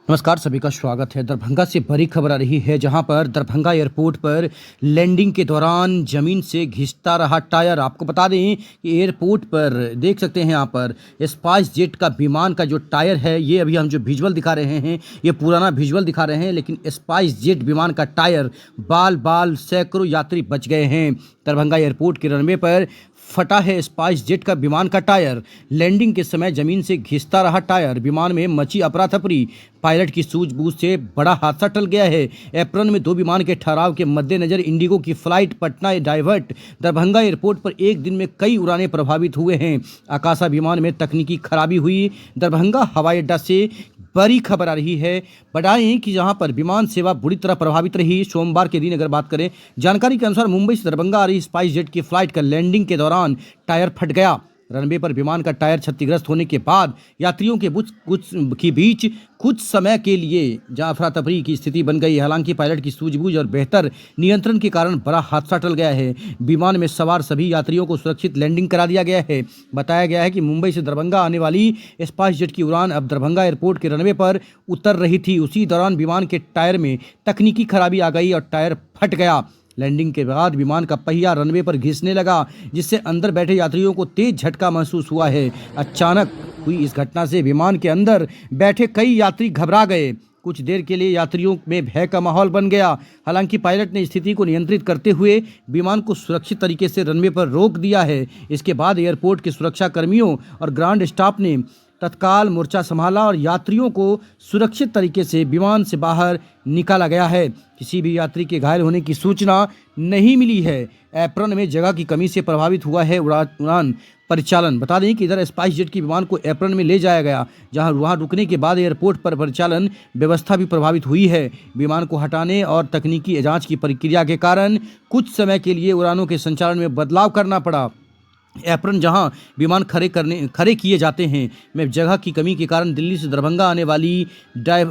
नमस्कार, सभी का स्वागत है। दरभंगा से बड़ी खबर आ रही है, जहां पर दरभंगा एयरपोर्ट पर लैंडिंग के दौरान जमीन से घिसता रहा टायर। आपको बता दें कि एयरपोर्ट पर देख सकते हैं यहाँ पर स्पाइस जेट का विमान का जो टायर है, ये अभी हम जो विजुअल दिखा रहे हैं ये पुराना विजुअल दिखा रहे हैं, लेकिन स्पाइस जेट विमान का टायर बाल बाल सैकड़ों यात्री बच गए हैं। दरभंगा एयरपोर्ट के रनवे पर फटा है स्पाइस जेट का विमान का टायर। लैंडिंग के समय जमीन से घिसता रहा टायर, विमान में मची अफरा तफरी। पायलट की सूझबूझ से बड़ा हादसा टल गया है। अप्रैल में 2 विमान के ठहराव के मद्देनजर इंडिगो की flight Patna divert Darbhanga airport पर एक दिन में कई उड़ानें प्रभावित हुए हैं। आकाशा विमान में तकनीकी खराबी हुई। दरभंगा हवाई अड्डा से बड़ी खबर आ रही है। बताएं कि जहां पर विमान सेवा बुरी तरह प्रभावित रही। सोमवार के दिन अगर बात करें, जानकारी के अनुसार मुंबई से दरभंगा आ रही स्पाइस जेट की फ्लाइट का लैंडिंग के दौरान टायर फट गया। रनवे पर विमान का टायर क्षतिग्रस्त होने के बाद यात्रियों के बीच कुछ समय के लिए जहां अफरा तफरी की स्थिति बन गई। हालांकि पायलट की सूझबूझ और बेहतर नियंत्रण के कारण बड़ा हादसा टल गया है। विमान में सवार सभी यात्रियों को सुरक्षित लैंडिंग करा दिया गया है। बताया गया है कि मुंबई से दरभंगा आने वाली स्पाइस जेट की उड़ान अब दरभंगा एयरपोर्ट के रनवे पर उतर रही थी। उसी दौरान विमान के टायर में तकनीकी खराबी आ गई और टायर फट गया। लैंडिंग के बाद विमान का पहिया रनवे पर घिसने लगा, जिससे अंदर बैठे यात्रियों को तेज झटका महसूस हुआ है। अचानक हुई इस घटना से विमान के अंदर बैठे कई यात्री घबरा गए। कुछ देर के लिए यात्रियों में भय का माहौल बन गया। हालांकि पायलट ने स्थिति को नियंत्रित करते हुए विमान को सुरक्षित तरीके से रनवे पर रोक दिया है। इसके बाद एयरपोर्ट के सुरक्षा कर्मियों और ग्राउंड स्टाफ ने तत्काल मोर्चा संभाला और यात्रियों को सुरक्षित तरीके से विमान से बाहर निकाला गया है। किसी भी यात्री के घायल होने की सूचना नहीं मिली है। एप्रन में जगह की कमी से प्रभावित हुआ है उड़ान परिचालन। बता दें कि इधर स्पाइस जेट की विमान को एप्रन में ले जाया गया, जहां वहां रुकने के बाद एयरपोर्ट पर परिचालन व्यवस्था भी प्रभावित हुई है। विमान को हटाने और तकनीकी जांच की प्रक्रिया के कारण कुछ समय के लिए उड़ानों के संचालन में बदलाव करना पड़ा। एप्रन जहां विमान खड़े किए जाते हैं में जगह की कमी के कारण दिल्ली से दरभंगा आने वाली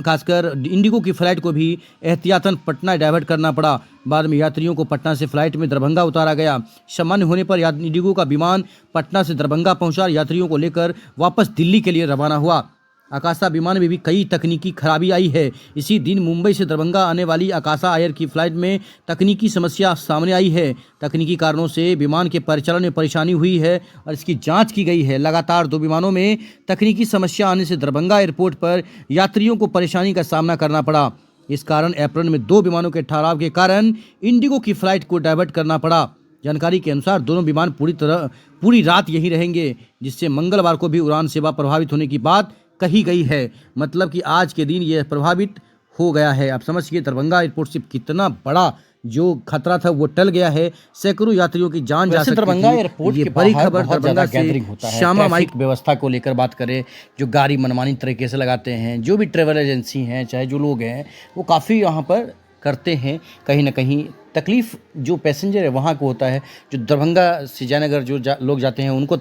खासकर इंडिगो की फ्लाइट को भी एहतियातन पटना डाइवर्ट करना पड़ा। बाद में यात्रियों को पटना से फ्लाइट में दरभंगा उतारा गया। सामान्य होने पर इंडिगो का विमान पटना से दरभंगा पहुंचा, यात्रियों को लेकर वापस दिल्ली के लिए रवाना हुआ। आकाशा विमान में भी कई तकनीकी खराबी आई है। इसी दिन मुंबई से दरभंगा आने वाली आकाशा एयर की फ्लाइट में तकनीकी समस्या सामने आई है। तकनीकी कारणों से विमान के परिचालन में परेशानी हुई है और इसकी जांच की गई है। लगातार 2 विमानों में तकनीकी समस्या आने से दरभंगा एयरपोर्ट पर यात्रियों को परेशानी का सामना करना पड़ा। इस कारण अप्रैल में 2 विमानों के ठहराव के कारण इंडिगो की फ्लाइट को डाइवर्ट करना पड़ा। जानकारी के अनुसार दोनों विमान पूरी रात यहीं रहेंगे, जिससे मंगलवार को भी उड़ान सेवा प्रभावित होने की बात कही गई है। मतलब कि आज के दिन यह प्रभावित हो गया है। आप समझिए दरभंगा एयरपोर्ट से कितना बड़ा जो खतरा था वो टल गया है। सैकड़ों यात्रियों की जान जा सकती थी। दरभंगा एयरपोर्ट की बड़ी खबर दरभंगा गैदरिंग होता है। श्यामा माई ट्रैफिक व्यवस्था को लेकर बात करें, जो गाड़ी मनमानी तरीके से लगाते हैं, जो भी ट्रेवल एजेंसी हैं, चाहे जो लोग हैं, वो काफ़ी यहाँ पर करते हैं। कहीं ना कहीं तकलीफ जो पैसेंजर है वहाँ को होता है। जो दरभंगा से जयनगर जो लोग जाते हैं उनको